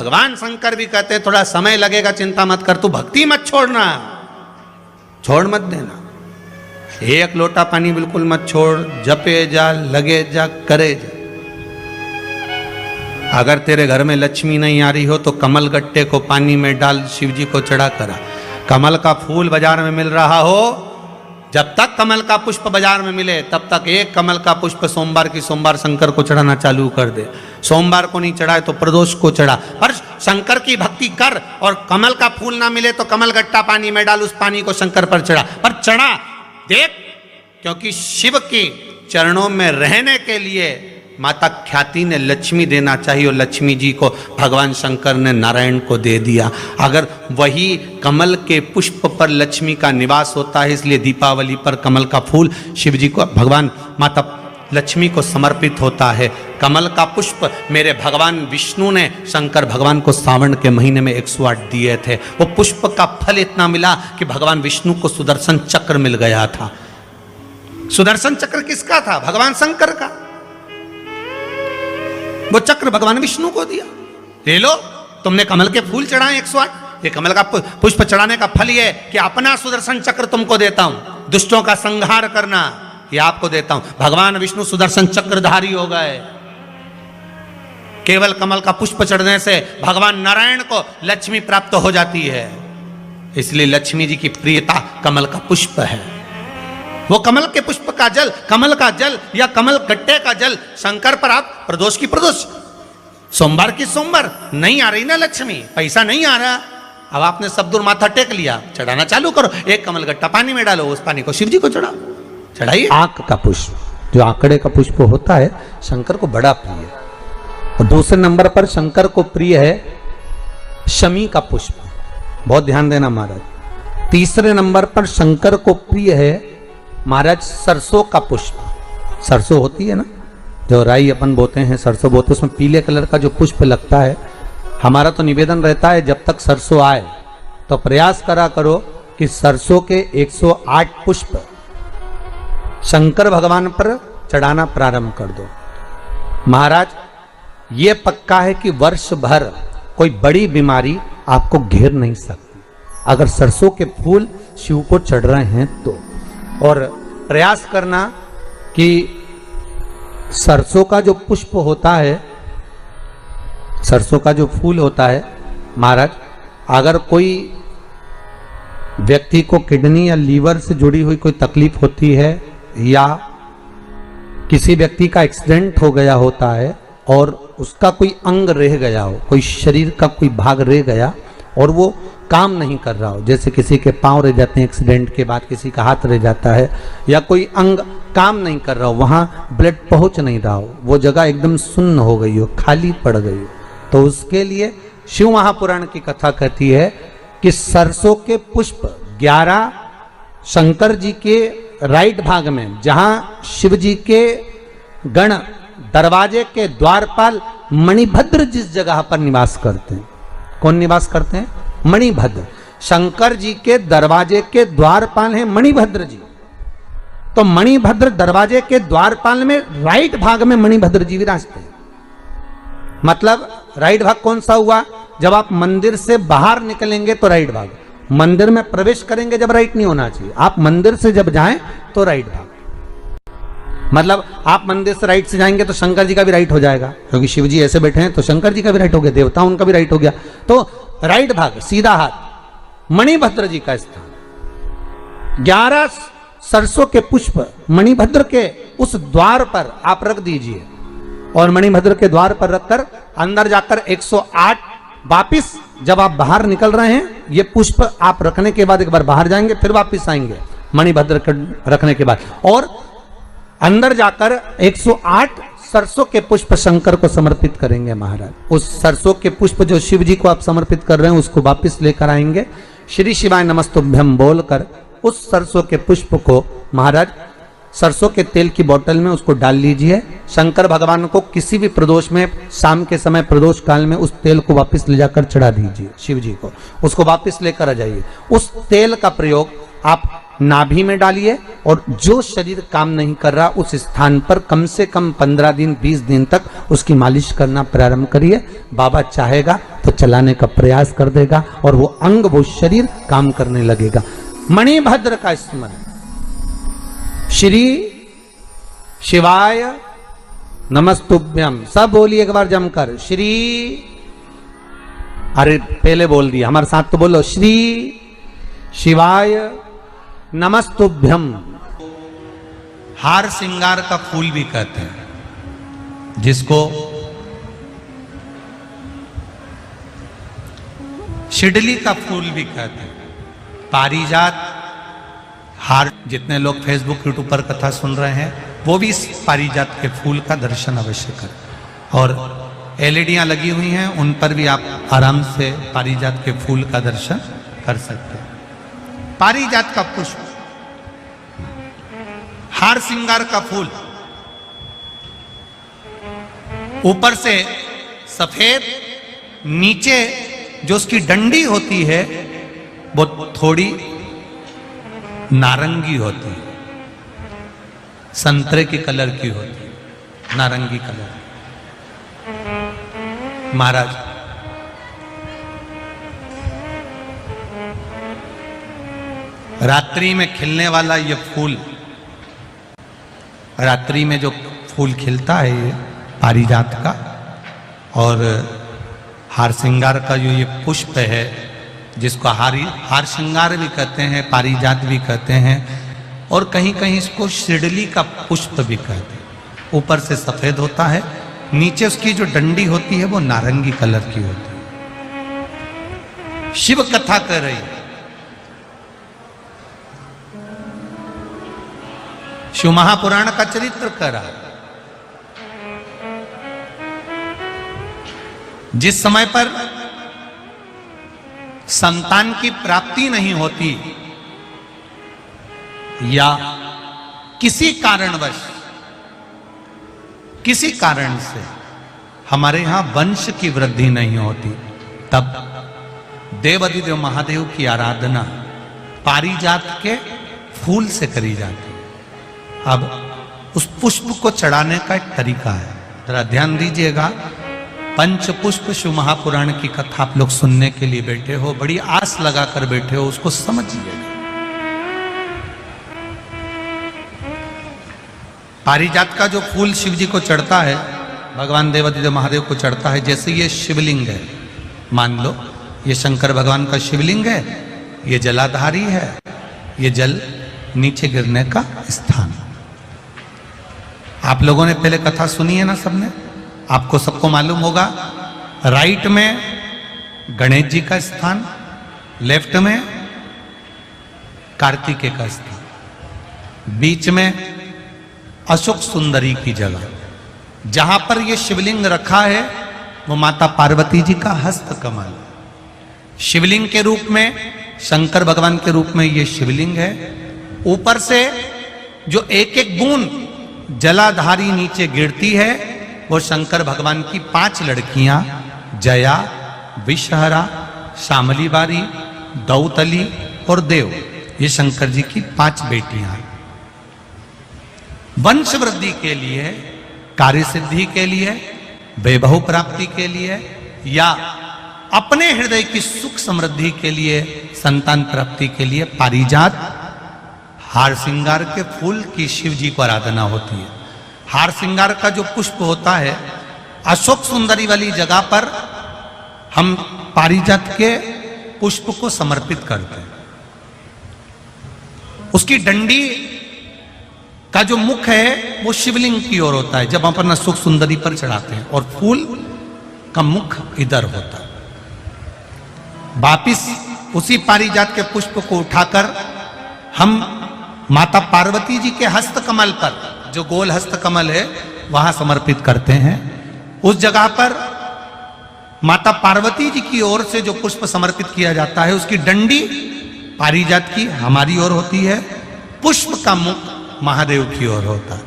भगवान शंकर भी कहते थोड़ा समय लगेगा, चिंता मत कर, तू भक्ति मत छोड़ना, छोड़ मत देना। एक लोटा पानी बिल्कुल मत छोड़, जपे जा, लगे जा, करे जा। अगर तेरे घर में लक्ष्मी नहीं आ रही हो तो कमल गट्टे को पानी में डाल, शिव जी को चढ़ा करा। कमल का फूल बाजार में मिल रहा हो, जब तक कमल का पुष्प बाजार में मिले तब तक एक कमल का पुष्प सोमवार की सोमवार शंकर को चढ़ाना चालू कर दे। सोमवार को नहीं चढ़ाए तो प्रदोष को चढ़ा, पर शंकर की भक्ति कर। और कमल का फूल ना मिले तो कमल गट्टा पानी में डाल, उस पानी को शंकर पर चढ़ा, पर चढ़ा देख, क्योंकि शिव के चरणों में रहने के लिए माता ख्याति ने लक्ष्मी देना चाहिए, और लक्ष्मी जी को भगवान शंकर ने नारायण को दे दिया। अगर वही कमल के पुष्प पर लक्ष्मी का निवास होता है, इसलिए दीपावली पर कमल का फूल शिव जी को, भगवान माता लक्ष्मी को समर्पित होता है। कमल का पुष्प मेरे भगवान विष्णु ने शंकर भगवान को सावन के महीने में 108 दिए थे। वो पुष्प का फल इतना मिला कि भगवान विष्णु को सुदर्शन चक्र मिल गया था। सुदर्शन चक्र किसका था? भगवान शंकर का। वो चक्र भगवान विष्णु को दिया। ले लो, तुमने कमल के फूल चढ़ाए 108, ये कमल का पुष्प चढ़ाने का फल ये कि अपना सुदर्शन चक्र तुमको देता हूं, दुष्टों का संहार करना ये आपको देता हूं। भगवान विष्णु सुदर्शन चक्रधारी हो गए। केवल कमल का पुष्प चढ़ने से भगवान नारायण को लक्ष्मी प्राप्त हो जाती है, इसलिए लक्ष्मी जी की प्रियता कमल का पुष्प है। वो कमल के पुष्प का जल, कमल का जल या कमल गट्टे का जल शंकर पर आप प्रदोष की प्रदोष, सोमवार की सोमवार। नहीं आ रही ना लक्ष्मी, पैसा नहीं आ रहा, अब आपने सब दूर माथा टेक लिया, चढ़ाना चालू करो। एक कमल गट्टा पानी में डालो, उस पानी को शिव जी को चढ़ाओ, चढ़ाइए। आंख का पुष्प, जो आंकड़े का पुष्प होता है, शंकर को बड़ा प्रिय है। और दूसरे नंबर पर शंकर को प्रिय है शमी का पुष्प, बहुत ध्यान देना महाराज। तीसरे नंबर पर शंकर को प्रिय है महाराज सरसों का पुष्प। सरसों होती है ना, जो राई अपन बोते हैं, सरसों बोते, उसमें पीले कलर का जो पुष्प लगता है। हमारा तो निवेदन रहता है जब तक सरसों आए तो प्रयास करा करो कि सरसों के 108 पुष्प शंकर भगवान पर चढ़ाना प्रारंभ कर दो। महाराज ये पक्का है कि वर्ष भर कोई बड़ी बीमारी आपको घेर नहीं सकती अगर सरसों के फूल शिव को चढ़ रहे हैं तो। और प्रयास करना कि सरसों का जो पुष्प होता है, सरसों का जो फूल होता है महाराज, अगर कोई व्यक्ति को किडनी या लीवर से जुड़ी हुई कोई तकलीफ होती है, या किसी व्यक्ति का एक्सीडेंट हो गया होता है और उसका कोई अंग रह गया हो, कोई शरीर का कोई भाग रह गया और वो काम नहीं कर रहा हो, जैसे किसी के पांव रह जाते हैं एक्सीडेंट के बाद, किसी का हाथ रह जाता है, या कोई अंग काम नहीं कर रहा हो, वहाँ ब्लड पहुँच नहीं रहा हो, वो जगह एकदम सुन्न हो गई हो, खाली पड़ गई हो, तो उसके लिए शिव महापुराण की कथा कहती है कि सरसों के पुष्प 11 शंकर जी के राइट भाग में, जहाँ शिव जी के गण दरवाजे के द्वारपाल मणिभद्र जिस जगह पर निवास करते हैं, कौन निवास करते हैं? मणिभद्र। शंकर जी के दरवाजे के द्वारपाल हैं मणिभद्र जी। तो मणिभद्र दरवाजे के द्वारपाल में राइट भाग में मणिभद्र जी विराजते हैं। मतलब राइट भाग कौन सा हुआ? जब आप मंदिर से बाहर निकलेंगे तो राइट भाग, मंदिर में प्रवेश करेंगे जब राइट नहीं होना चाहिए, आप मंदिर से जब जाएं तो राइट भाग। मतलब आप मंदिर से राइट से जाएंगे तो शंकर जी का भी राइट हो जाएगा, क्योंकि शिव जी ऐसे बैठे हैं तो शंकर जी का भी राइट हो गया, देवता उनका भी राइट हो गया, तो राइट भाग सीधा हाथ मणिभद्र जी का स्थान। 11 सरसों के पुष्प मणिभद्र के उस द्वार पर आप रख दीजिए, और मणिभद्र के द्वार पर रखकर अंदर जाकर 108 वापिस जब आप बाहर निकल रहे हैं, ये पुष्प आप रखने के बाद एक बार बाहर जाएंगे, फिर वापिस आएंगे मणिभद्र रखने के बाद, और अंदर जाकर 108 सरसों के पुष्प शंकर को समर्पित करेंगे महाराज। उस सरसों के पुष्प जो शिव जी को आप समर्पित कर रहे हैं उसको वापिस लेकर आएंगे, श्री शिवाय नमस्तुभ्यम बोलकर उस सरसों के पुष्प को महाराज सरसों के तेल की बोतल में उसको डाल लीजिए। शंकर भगवान को किसी भी प्रदोष में, शाम के समय प्रदोष काल में उस तेल को वापस ले जाकर चढ़ा दीजिए शिव जी को, उसको वापस लेकर आ जाइए। उस तेल का प्रयोग आप नाभि में डालिए और जो शरीर काम नहीं कर रहा उस स्थान पर कम से कम 15 दिन 20 दिन तक उसकी मालिश करना प्रारंभ करिए। बाबा चाहेगा तो चलाने का प्रयास कर देगा और वो अंग वो शरीर काम करने लगेगा। मणिभद्र का स्मरण, श्री शिवाय नमस्तुभ्यम, सब बोलिए एक बार जमकर, श्री, अरे पहले बोल दिया, हमारे साथ तो बोलो, श्री शिवाय नमस्तुभ्यम। हार श्रृंगार का फूल भी कहते हैं, जिसको शिडली का फूल भी कहते हैं, पारिजात हार। जितने लोग फेसबुक यूट्यूब पर कथा सुन रहे हैं वो भी इस पारिजात के फूल का दर्शन अवश्य करें। और एलईडियां लगी हुई हैं, उन पर भी आप आराम से पारिजात के फूल का दर्शन कर सकते हैं। पारिजात का पुष्प, हार श्रृंगार का फूल, ऊपर से सफेद, नीचे जो उसकी डंडी होती है वो थोड़ी नारंगी होती है, संतरे की कलर की होती है, नारंगी कलर। महाराज रात्रि में खिलने वाला ये फूल, रात्रि में जो फूल खिलता है ये पारिजात का, और हार श्रृंगार का जो ये पुष्प है जिसको हार श्रृंगार भी कहते हैं, पारिजात भी कहते हैं, और कहीं कहीं इसको शिडली का पुष्प भी कहते हैं। ऊपर से सफेद होता है, नीचे उसकी जो डंडी होती है वो नारंगी कलर की होती है। शिव कथा कर रही है, शिव महापुराण का चरित्र कर रहा है। जिस समय पर संतान की प्राप्ति नहीं होती या किसी कारणवश, किसी कारण से हमारे यहां वंश की वृद्धि नहीं होती, तब देवाधिदेव महादेव की आराधना पारिजात के फूल से करी जाती है। अब उस पुष्प को चढ़ाने का एक तरीका है, जरा ध्यान दीजिएगा। पंच पुष्प शिव महापुराण की कथा आप लोग सुनने के लिए बैठे हो, बड़ी आस लगाकर बैठे हो, उसको समझिएगा। पारिजात का जो फूल शिव जी को चढ़ता है, भगवान देवाधिदेव महादेव को चढ़ता है, जैसे ये शिवलिंग है, मान लो ये शंकर भगवान का शिवलिंग है, ये जलाधारी है, ये जल नीचे गिरने का स्थान। आप लोगों ने पहले कथा सुनी है ना सबने, आपको सबको मालूम होगा। राइट में गणेश जी का स्थान, लेफ्ट में कार्तिकेय का स्थान, बीच में अशोक सुंदरी की जगह। जहां पर यह शिवलिंग रखा है वो माता पार्वती जी का हस्त कमल, शिवलिंग के रूप में, शंकर भगवान के रूप में यह शिवलिंग है। ऊपर से जो एक एक बूंद जलाधारी नीचे गिरती है वो शंकर भगवान की 5 लड़कियां, जया, विषहरा, शामली बारी, दौतली और देव, ये शंकर जी की 5 बेटियां हैं। वंश वृद्धि के लिए, कार्य सिद्धि के लिए, वैभव प्राप्ति के लिए, या अपने हृदय की सुख समृद्धि के लिए, संतान प्राप्ति के लिए पारिजात हार श्रृंगार के फूल की शिव जी को आराधना होती है। हार श्रृंगार का जो पुष्प होता है, अशोक सुंदरी वाली जगह पर हम पारिजात के पुष्प को समर्पित करते हैं। उसकी डंडी का जो मुख है वो शिवलिंग की ओर होता है जब हम अपना अशोक सुंदरी पर चढ़ाते हैं, और फूल का मुख इधर होता है। वापिस उसी पारिजात के पुष्प को उठाकर हम माता पार्वती जी के हस्त कमल पर, जो गोल हस्त कमल है, वहां समर्पित करते हैं। उस जगह पर माता पार्वती जी की ओर से जो पुष्प समर्पित किया जाता है, उसकी डंडी पारिजात की हमारी ओर होती है, पुष्प का मुख महादेव की ओर होता है।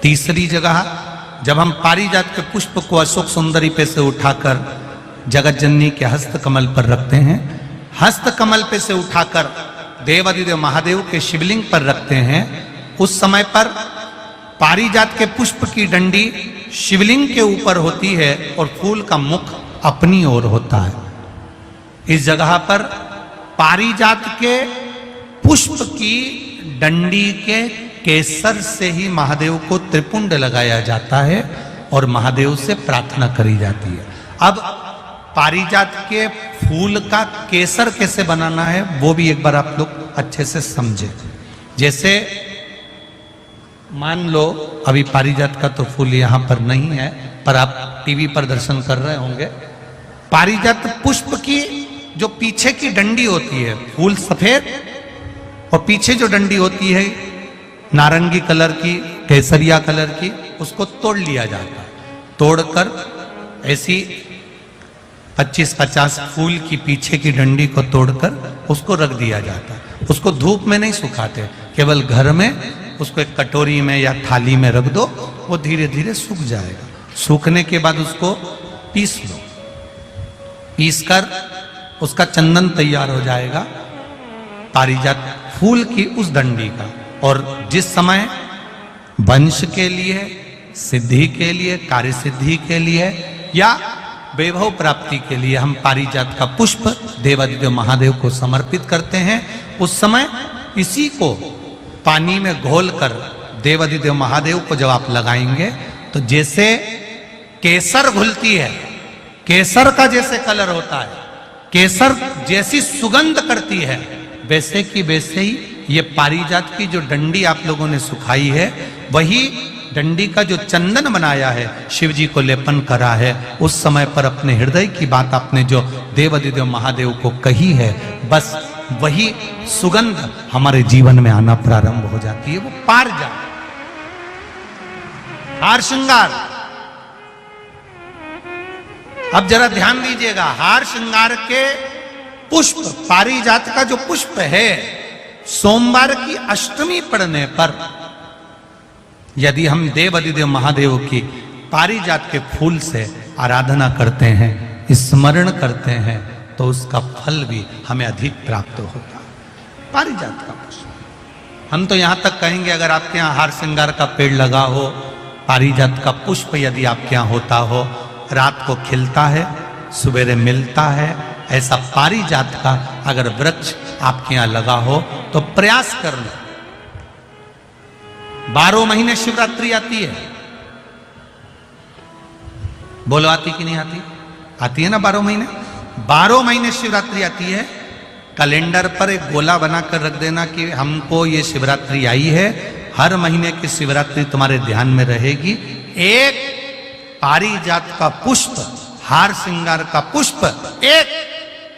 तीसरी जगह जब हम पारिजात के पुष्प को अशोक सुंदरी पे से उठाकर जगत जननी के हस्त कमल पर रखते हैं, हस्त कमल पे से उठाकर देवादिदेव महादेव के शिवलिंग पर रखते हैं, उस समय पर पारिजात के पुष्प की डंडी शिवलिंग के ऊपर होती है और फूल का मुख अपनी ओर होता है। इस जगह पर पारिजात के पुष्प की डंडी के केसर से ही महादेव को त्रिपुंड लगाया जाता है और महादेव से प्रार्थना करी जाती है। अब पारिजात के फूल का केसर कैसे बनाना है वो भी एक बार आप लोग अच्छे से समझे। जैसे मान लो अभी पारिजात का तो फूल यहाँ पर नहीं है, पर आप टीवी पर दर्शन कर रहे होंगे। पारिजात पुष्प की जो पीछे की डंडी होती है, फूल सफेद और पीछे जो डंडी होती है नारंगी कलर की, केसरिया कलर की, उसको तोड़ लिया जाता है। तोड़कर ऐसी 25-50 फूल की पीछे की डंडी को तोड़कर उसको रख दिया जाता है। उसको धूप में नहीं सुखाते, केवल घर में उसको एक कटोरी में या थाली में रख दो, वो धीरे धीरे सूख जाएगा। सूखने के बाद उसको पीस लो, पीसकर उसका चंदन तैयार हो जाएगा पारिजात फूल की उस डंडी का। और जिस समय वंश के लिए, सिद्धि के लिए, कार्य सिद्धि के लिए या वैभव प्राप्ति के लिए हम पारिजात का पुष्प देवादिदेव महादेव को समर्पित करते हैं, उस समय इसी को पानी में घोलकर देवादिदेव महादेव को जब आप लगाएंगे तो जैसे केसर घुलती है, केसर का जैसे कलर होता है, केसर जैसी सुगंध करती है, वैसे की वैसे ही ये पारिजात की जो डंडी आप लोगों ने सुखाई है, वही डंडी का जो चंदन बनाया है, शिव जी को लेपन करा है, उस समय पर अपने हृदय की बात आपने जो देवादिदेव महादेव को कही है, बस वही सुगंध हमारे जीवन में आना प्रारंभ हो जाती है। वो पारिजात हार श्रृंगार। अब जरा ध्यान दीजिएगा, हार श्रृंगार के पुष्प, पारिजात का जो पुष्प है, सोमवार की अष्टमी पड़ने पर यदि हम देवादिदेव महादेव की पारिजात के फूल से आराधना करते हैं, स्मरण करते हैं, तो उसका फल भी हमें अधिक प्राप्त होता है। पारिजात का पुष्प, हम तो यहां तक कहेंगे अगर आपके यहाँ हार श्रृंगार का पेड़ लगा हो, पारिजात का पुष्प यदि आपके यहाँ होता हो, रात को खिलता है, सवेरे मिलता है, ऐसा पारिजात का अगर वृक्ष आपके यहाँ लगा हो तो प्रयास कर लो। 12 महीने शिवरात्रि आती है, बोलो आती कि नहीं आती? आती है ना 12 महीने। 12 महीने शिवरात्रि आती है। कैलेंडर पर एक गोला बनाकर रख देना कि हमको ये शिवरात्रि आई है, हर महीने की शिवरात्रि तुम्हारे ध्यान में रहेगी। एक पारिजात का पुष्प, हार श्रृंगार का पुष्प एक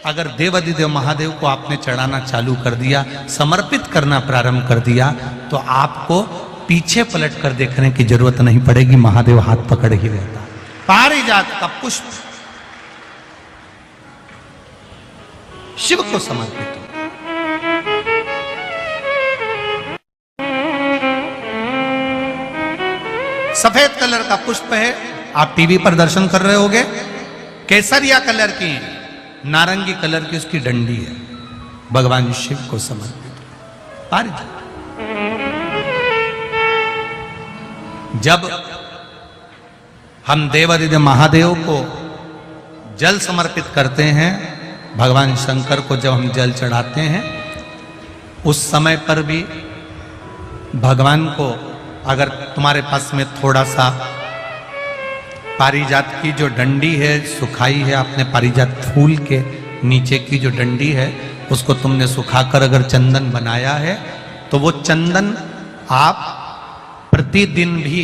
अगर देवादिदेव महादेव को आपने चढ़ाना चालू कर दिया, समर्पित करना प्रारंभ कर दिया, तो आपको पीछे पलट कर देखने की जरूरत नहीं पड़ेगी, महादेव हाथ पकड़ ही रहता। पारिजात का पुष्प शिव को समर्पित हो। सफेद कलर का पुष्प है, आप टीवी पर दर्शन कर रहे होंगे। केसरिया कलर की, नारंगी कलर की उसकी डंडी है, भगवान शिव को समर्पित पारिजात। जब हम देवादिदेव महादेव को जल समर्पित करते हैं, भगवान शंकर को जब हम जल चढ़ाते हैं, उस समय पर भी भगवान को अगर तुम्हारे पास में थोड़ा सा पारिजात की जो डंडी है सुखाई है, आपने पारिजात फूल के नीचे की जो डंडी है उसको तुमने सुखाकर अगर चंदन बनाया है, तो वो चंदन आप प्रतिदिन भी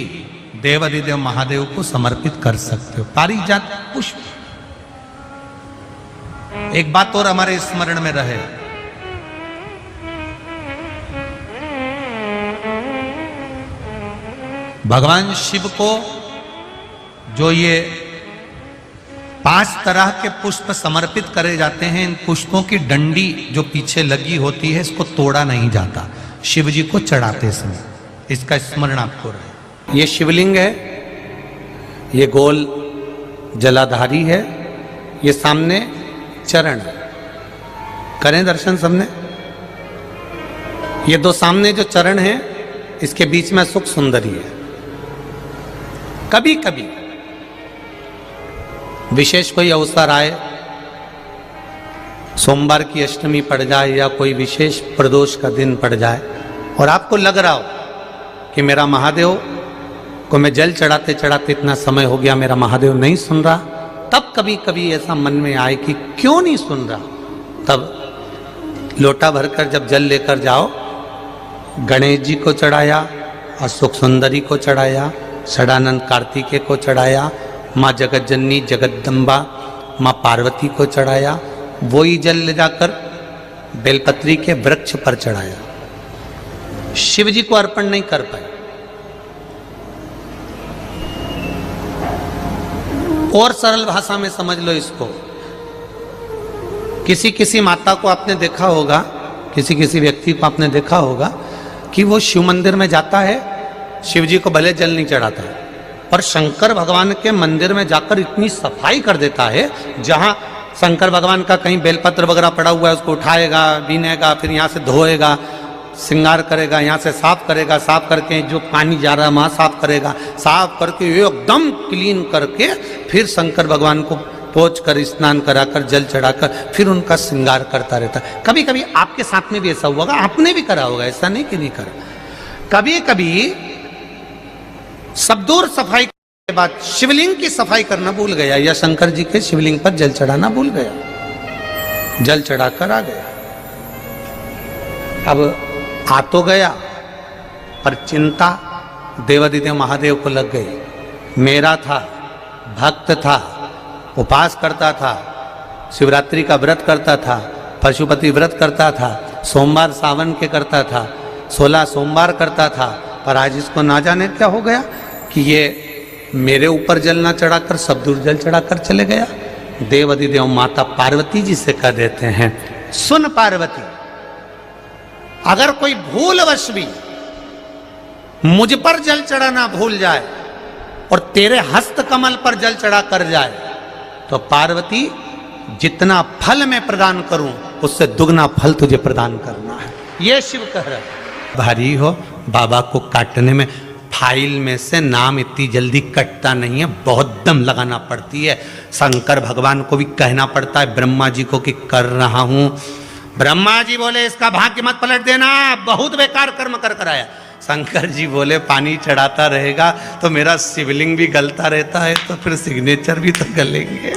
देवादिदेव महादेव को समर्पित कर सकते हो। पारिजात पुष्प। एक बात और हमारे स्मरण में रहे, भगवान शिव को जो ये 5 तरह के पुष्प समर्पित करे जाते हैं, इन पुष्पों की डंडी जो पीछे लगी होती है, इसको तोड़ा नहीं जाता शिव जी को चढ़ाते समय। इसका स्मरण आपको रहे। ये शिवलिंग है, ये गोल जलाधारी है, ये सामने चरण। करें दर्शन सबने। ये दो सामने जो चरण हैं, इसके बीच में सुख सुंदरी है। कभी कभी विशेष कोई अवसर आए, सोमवार की अष्टमी पड़ जाए या कोई विशेष प्रदोष का दिन पड़ जाए और आपको लग रहा हो कि मेरा महादेव को मैं जल चढ़ाते चढ़ाते इतना समय हो गया, मेरा महादेव नहीं सुन रहा, तब कभी कभी ऐसा मन में आए कि क्यों नहीं सुन रहा, तब लोटा भरकर जब जल लेकर जाओ, गणेश जी को चढ़ाया और सुख सुंदरी को चढ़ाया, षडानंद कार्तिकेय को चढ़ाया, माँ जगत जननी जगदम्बा माँ पार्वती को चढ़ाया, वही जल ले जाकर बेलपत्री के वृक्ष पर चढ़ाया। शिव जी को अर्पण नहीं कर पाए। और सरल भाषा में समझ लो इसको, किसी किसी माता को आपने देखा होगा, किसी किसी व्यक्ति को आपने देखा होगा कि वो शिव मंदिर में जाता है, शिव जी को भले जल नहीं चढ़ाता है, पर शंकर भगवान के मंदिर में जाकर इतनी सफाई कर देता है, जहां शंकर भगवान का कहीं बेलपत्र वगैरह पड़ा हुआ है उसको उठाएगा, बीनेगा, फिर यहाँ से धोएगा, श्रृंगार करेगा, यहाँ से साफ करेगा, साफ करके जो पानी जा रहा है वहाँ साफ करेगा, साफ करके एकदम क्लीन करके फिर शंकर भगवान को पोंछ कर स्नान कराकर जल चढ़ाकर फिर उनका श्रृंगार करता रहता है। कभी कभी आपके साथ में भी ऐसा हुआ होगा, आपने भी करा होगा, ऐसा नहीं कि नहीं करा। कभी कभी सब दूर सफाई के बाद शिवलिंग की सफाई करना भूल गया या शंकर जी के शिवलिंग पर जल चढ़ाना भूल गया, जल चढ़ाकर आ गया। अब आ तो गया पर चिंता देवादिदेव महादेव को लग गई। मेरा था, भक्त था, उपास करता था, शिवरात्रि का व्रत करता था, पशुपति व्रत करता था, सोमवार सावन के करता था, 16 सोमवार करता था, पर आज इसको ना जाने क्या हो गया कि ये मेरे ऊपर जल ना चढ़ाकर सब दूर जल चढ़ाकर चले गया। देवादिदेव माता पार्वती जी से कह देते हैं, सुन पार्वती, अगर कोई भूलवश भी मुझ पर जल चढ़ाना भूल जाए और तेरे हस्त कमल पर जल चढ़ा कर जाए तो पार्वती जितना फल मैं प्रदान करूं उससे दुगना फल तुझे प्रदान करना है। ये शिव कह रहा है। भारी हो बाबा को काटने में, फाइल में से नाम इतनी जल्दी कटता नहीं है, बहुत दम लगाना पड़ती है। शंकर भगवान को भी कहना पड़ता है ब्रह्मा जी को कि कर रहा हूं। ब्रह्मा जी बोले इसका भाग्य मत पलट देना, बहुत बेकार कर्म कर कर आया। शंकर जी बोले पानी चढ़ाता रहेगा तो मेरा शिवलिंग भी गलता रहता है, तो फिर सिग्नेचर भी तो गलेंगे।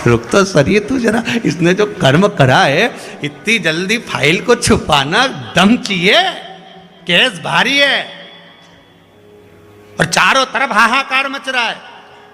रुक तो सरिए तू जरा, इसने जो कर्म करा है इतनी जल्दी फाइल को छुपाना दम चाहिए, केस भारी है और चारों तरफ हाहाकार मच रहा है।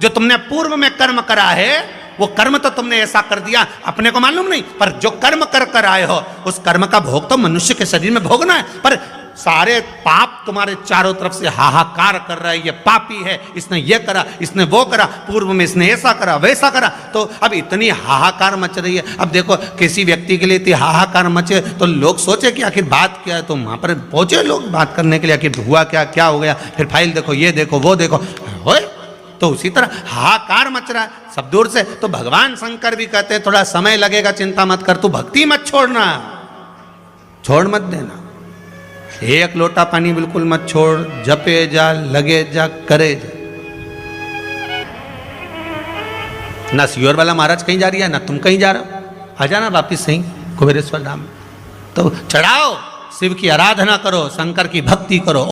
जो तुमने पूर्व में कर्म करा है वो कर्म तो तुमने ऐसा कर दिया, अपने को मालूम नहीं, पर जो कर्म कर कर आए हो उस कर्म का भोग तो मनुष्य के शरीर में भोगना है। पर सारे पाप तुम्हारे चारों तरफ से हाहाकार कर रहा है, ये पापी है, इसने ये करा, इसने वो करा, पूर्व में इसने ऐसा करा वैसा करा, तो अब इतनी हाहाकार मच रही है। अब देखो किसी व्यक्ति के लिए इतनी हाहाकार मचे तो लोग सोचे कि आखिर बात क्या है, तो वहां पर पहुंचे लोग बात करने के लिए, आखिर हुआ क्या, क्या हो गया, फिर फाइल देखो, ये देखो, वो देखो, होए तो उसी तरह हाहाकार मच रहा है सब दूर से। तो भगवान शंकर भी कहते हैं थोड़ा समय लगेगा, चिंता मत कर, तू भक्ति मत छोड़ना, छोड़ मत देना, एक लोटा पानी बिल्कुल मत छोड़, जपे जा, लगे जा, करे जा। ना सियोर वाला महाराज कहीं जा रही है, ना तुम कहीं जा रहे हो, आ जाना वापिस सही कुबेरेश्वर धाम। तो चढ़ाओ, शिव की आराधना करो, शंकर की भक्ति करो।